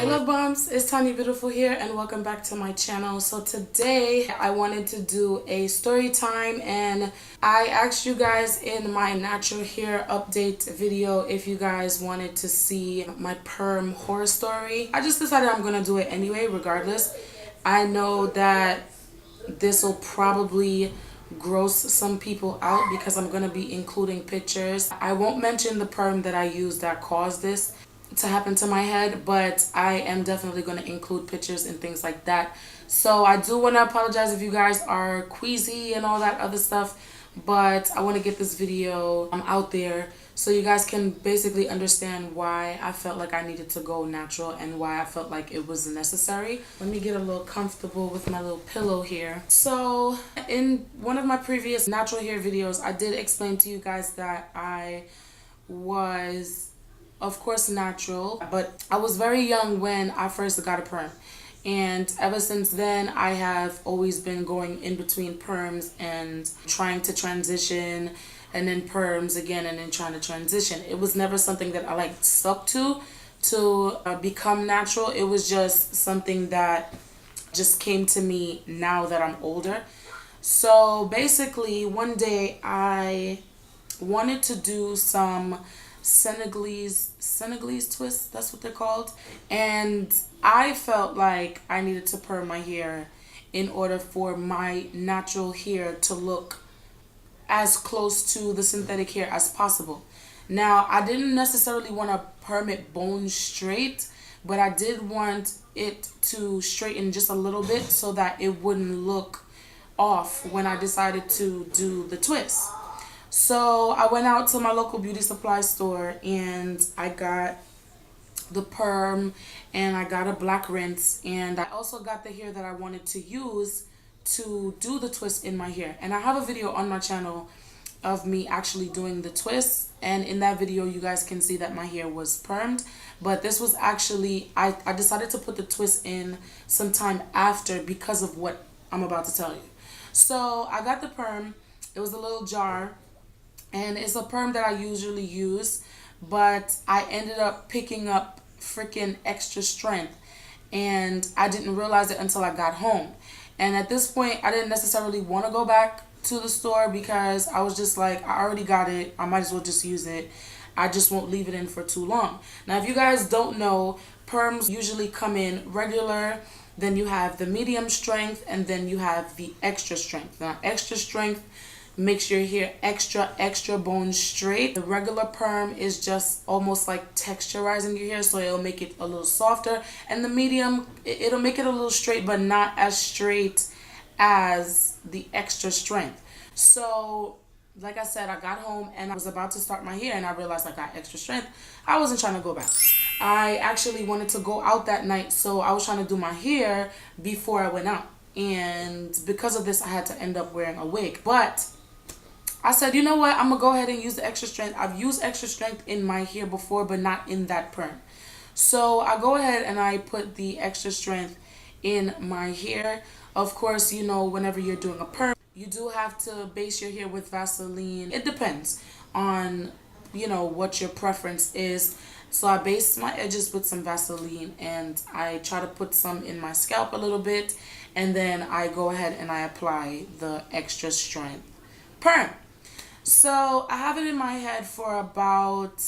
Hey love bombs, it's Tanyabeautiful here and welcome back to my channel. So today I wanted to do a story time and I asked you guys in my natural hair update video if you guys wanted to see my perm horror story. I just decided I'm gonna do it anyway regardless. I know that this will probably gross some people out because I'm gonna be including pictures. I won't mention the perm that I used that caused this to happen to my head, but I am definitely going to include pictures and things like that. So I do want to apologize if you guys are queasy and all that other stuff, but I want to get this video out there so you guys can basically understand why I felt like I needed to go natural and why I felt like it was necessary. Let me get a little comfortable with my little pillow here. So in one of my previous natural hair videos, I did explain to you guys that I was of course natural, but I was very young when I first got a perm, and ever since then I have always been going in between perms and trying to transition and then perms again and then trying to transition. It was never something that I like stuck to become natural. It was just something that just came to me now that I'm older. So basically one day I wanted to do some Senegalese twists, that's what they're called, and I felt like I needed to perm my hair in order for my natural hair to look as close to the synthetic hair as possible. Now I didn't necessarily want to perm it bone straight, but I did want it to straighten just a little bit so that it wouldn't look off when I decided to do the twist. So I went out to my local beauty supply store and I got the perm and I got a black rinse, and I also got the hair that I wanted to use to do the twist in my hair. And I have a video on my channel of me actually doing the twist, and in that video you guys can see that my hair was permed, but this was actually, I decided to put the twist in sometime after because of what I'm about to tell you. So I got the perm, it was a little jar, and it's a perm that I usually use, but I ended up picking up freaking extra strength and I didn't realize it until I got home. And at this point I didn't necessarily want to go back to the store because I was just like, I already got it, I might as well just use it. I just won't leave it in for too long. Now if you guys don't know, perms usually come in regular, then you have the medium strength, and then you have the extra strength. Now extra strength makes your hair extra bone straight. The regular perm is just almost like texturizing your hair, so it'll make it a little softer, and the medium, it'll make it a little straight but not as straight as the extra strength. So like I said, I got home and I was about to start my hair and I realized I got extra strength. I wasn't trying to go back. I actually wanted to go out that night, so I was trying to do my hair before I went out, and because of this I had to end up wearing a wig. But I said, you know what, I'm gonna go ahead and use the extra strength. I've used extra strength in my hair before, but not in that perm. So I go ahead and I put the extra strength in my hair. Of course, you know, whenever you're doing a perm, you do have to base your hair with Vaseline. It depends on, you know, what your preference is. So I base my edges with some Vaseline and I try to put some in my scalp a little bit, and then I go ahead and I apply the extra strength perm. So I have it in my head for about,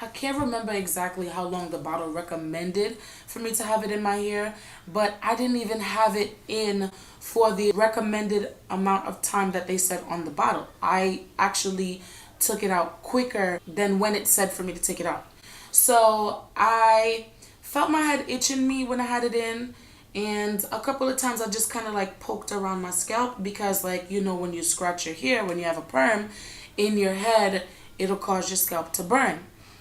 I can't remember exactly how long the bottle recommended for me to have it in my hair, but I didn't even have it in for the recommended amount of time that they said on the bottle. I actually took it out quicker than when it said for me to take it out. So I felt my head itching me when I had it in, and a couple of times I just kind of like poked around my scalp because, like, you know, when you scratch your hair, when you have a perm in your head, it'll cause your scalp to burn.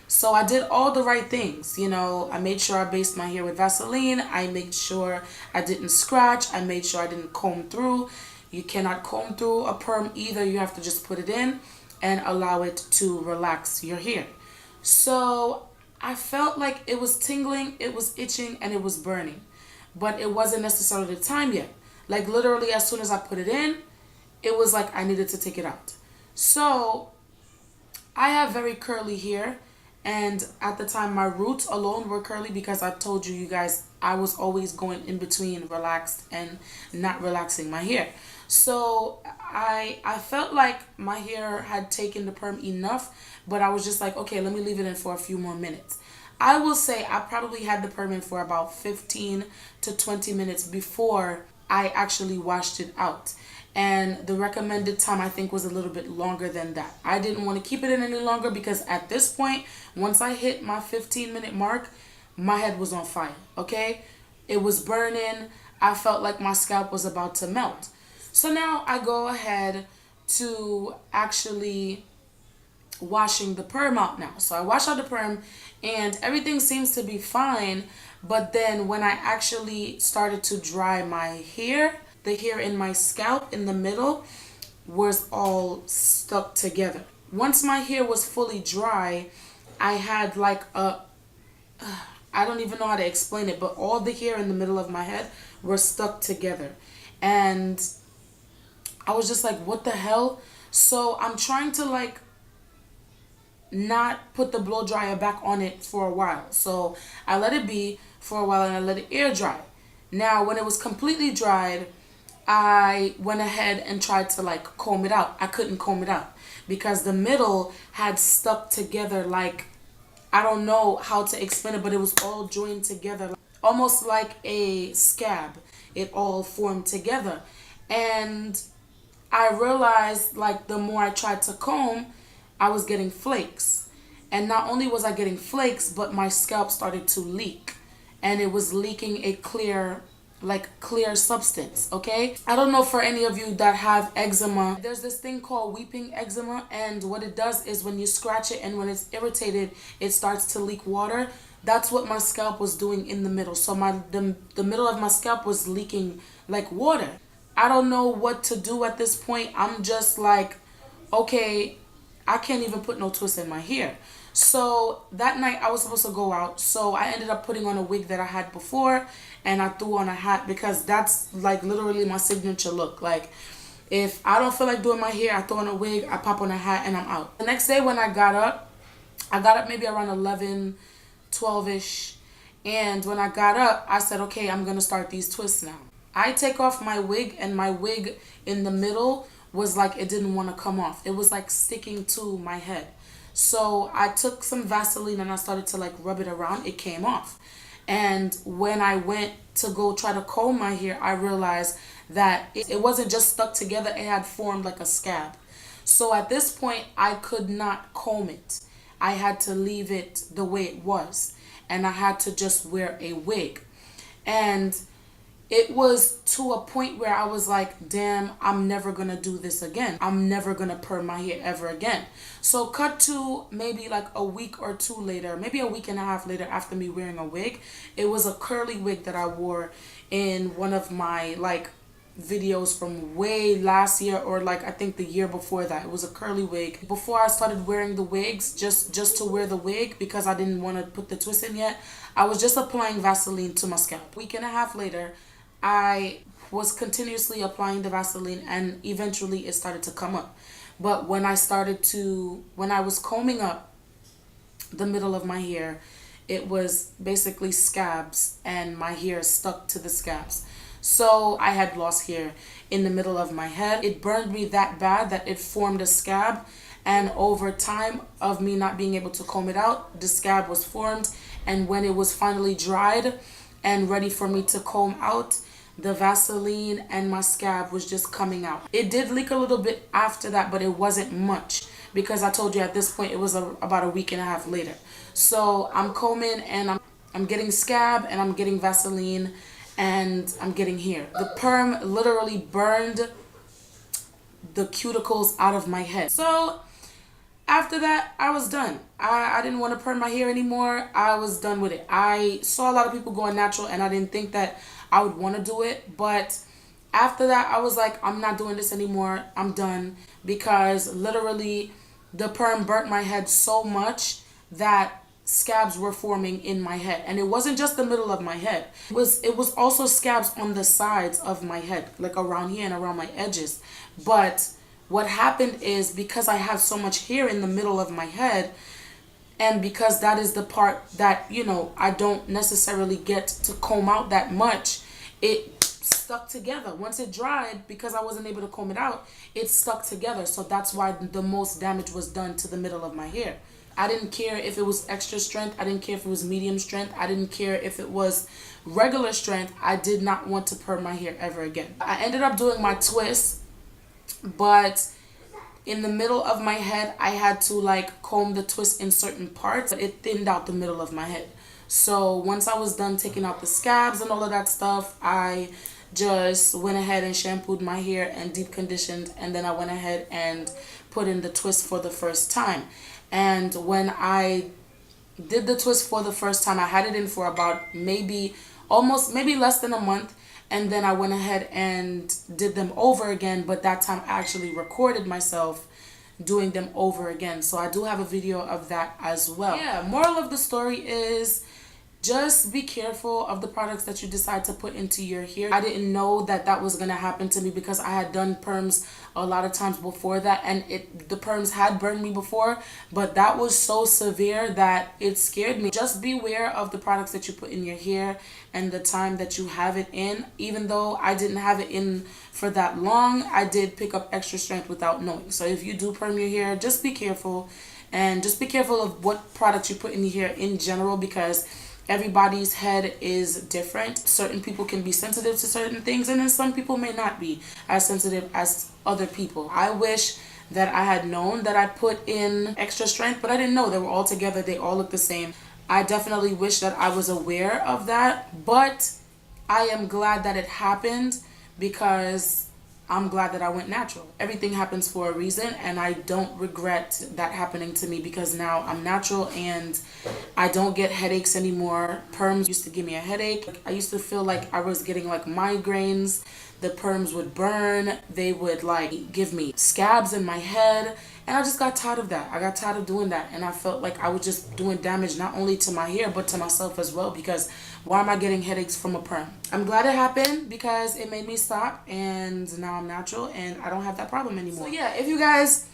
So I did all the right things, you know. I made sure I based my hair with Vaseline. I made sure I didn't scratch. I made sure I didn't comb through. You cannot comb through a perm either. You have to just put it in and allow it to relax your hair. So I felt like it was tingling, it was itching, and it was burning. But it wasn't necessarily the time yet. Like literally as soon as I put it in, it was like I needed to take it out. So I have very curly hair, And at the time, my roots alone were curly because I told you guys I was always going in between relaxed and not relaxing my hair. So I felt like my hair had taken the perm enough, but I was just like, okay, let me leave it in for a few more minutes. I will say I probably had the perm in for about 15 to 20 minutes before I actually washed it out. And the recommended time I think was a little bit longer than that. I didn't want to keep it in any longer because at this point, once I hit my 15-minute mark, my head was on fire, okay? It was burning. I felt like my scalp was about to melt. So now I go ahead to actually washing the perm out now. So I wash out the perm and everything seems to be fine. But then when I actually started to dry my hair, the hair in my scalp in the middle was all stuck together. Once my hair was fully dry, I had like a, I don't even know how to explain it, but all the hair in the middle of my head were stuck together. And I was just like, what the hell? So I'm trying to like not put the blow dryer back on it for a while. So I let it be for a while and I let it air dry. Now when it was completely dried, I went ahead and tried to like comb it out. I couldn't comb it out because the middle had stuck together like, I don't know how to explain it, but it was all joined together almost like a scab. It all formed together. And I realized like the more I tried to comb, I was getting flakes. And not only was I getting flakes, but my scalp started to leak. And it was leaking a clear substance, okay? I don't know for any of you that have eczema. There's this thing called weeping eczema, and what it does is when you scratch it and when it's irritated, it starts to leak water. That's what my scalp was doing in the middle. So the middle of my scalp was leaking like water. I don't know what to do at this point. I'm just like, okay, I can't even put no twist in my hair. So that night I was supposed to go out. So I ended up putting on a wig that I had before and I threw on a hat because that's like literally my signature look. Like if I don't feel like doing my hair, I throw on a wig, I pop on a hat and I'm out. The next day when I got up maybe around 11, 12-ish. And when I got up, I said, okay, I'm going to start these twists now. I take off my wig and my wig in the middle was like it didn't want to come off. It was like sticking to my head. So I took some Vaseline and I started to like rub it around. It came off. And when I went to go try to comb my hair, I realized that it wasn't just stuck together. It had formed like a scab. So at this point, I could not comb it. I had to leave it the way it was. And I had to just wear a wig. And it was to a point where I was like, damn, I'm never going to do this again. I'm never going to perm my hair ever again. So cut to maybe like a week or two later, maybe a week and a half later after me wearing a wig. It was a curly wig that I wore in one of my like videos from way last year or like I think the year before that. It was a curly wig. Before I started wearing the wigs, just to wear the wig because I didn't want to put the twist in yet, I was just applying Vaseline to my scalp. A week and a half later, I was continuously applying the Vaseline and eventually it started to come up. But when I was combing up the middle of my hair, it was basically scabs and my hair stuck to the scabs. So I had lost hair in the middle of my head. It burned me that bad that it formed a scab. And over time of me not being able to comb it out, the scab was formed. And when it was finally dried and ready for me to comb out, the Vaseline and my scab was just coming out. It did leak a little bit after that, but it wasn't much because I told you at this point it was about a week and a half later. So I'm combing and I'm getting scab and I'm getting Vaseline and I'm getting hair. The perm literally burned the cuticles out of my head. So after that, I was done. I didn't want to perm my hair anymore. I was done with it. I saw a lot of people going natural and I didn't think that I would want to do it. But after that, I was like, I'm not doing this anymore. I'm done because literally the perm burnt my head so much that scabs were forming in my head. And it wasn't just the middle of my head. It was also scabs on the sides of my head, like around here and around my edges. But what happened is because I have so much hair in the middle of my head, And because that is the part that, you know, I don't necessarily get to comb out that much, it stuck together. Once it dried, because I wasn't able to comb it out, it stuck together. So that's why the most damage was done to the middle of my hair. I didn't care if it was extra strength. I didn't care if it was medium strength. I didn't care if it was regular strength. I did not want to perm my hair ever again. I ended up doing my twist, but in the middle of my head, I had to like comb the twist in certain parts. It thinned out the middle of my head. So once I was done taking out the scabs and all of that stuff, I just went ahead and shampooed my hair and deep conditioned, and then I went ahead and put in the twist for the first time. And when I did the twist for the first time, I had it in for about maybe less than a month. And then I went ahead and did them over again, but that time I actually recorded myself doing them over again. So I do have a video of that as well. Yeah, moral of the story is just be careful of the products that you decide to put into your hair. I didn't know that that was going to happen to me because I had done perms a lot of times before that, and the perms had burned me before, but that was so severe that it scared me. Just beware of the products that you put in your hair and the time that you have it in. Even though I didn't have it in for that long, I did pick up extra strength without knowing. So if you do perm your hair, just be careful, and just be careful of what products you put in your hair in general, because everybody's head is different. Certain people can be sensitive to certain things, and then some people may not be as sensitive as other people. I wish that I had known that I put in extra strength, but I didn't know. They were all together. They all look the same. I definitely wish that I was aware of that, but I am glad that it happened, because I'm glad that I went natural. Everything happens for a reason, and I don't regret that happening to me, because now I'm natural and I don't get headaches anymore. Perms used to give me a headache. I used to feel like I was getting like migraines. The perms would burn. They would like give me scabs in my head. And I just got tired of that. I got tired of doing that. And I felt like I was just doing damage not only to my hair, but to myself as well, because why am I getting headaches from a perm? I'm glad it happened, because it made me stop, and now I'm natural and I don't have that problem anymore. So yeah, if you guys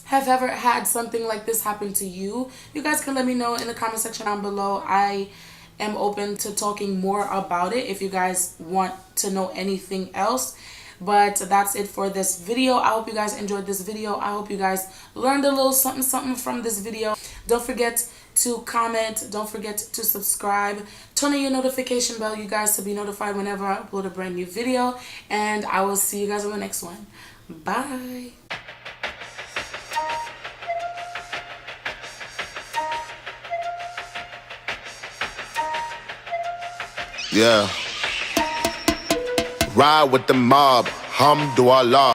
have ever had something like this happen to you, you guys can let me know in the comment section down below. I am open to talking more about it if you guys want to know anything else. But that's it for this video. I hope you guys enjoyed this video. I hope you guys learned a little something from this video. Don't forget to comment. Don't forget to subscribe. Turn on your notification bell, you guys, to be notified whenever I upload a brand new video. And I will see you guys on the next one. Bye. Yeah. Ride with the mob, hamdulillah.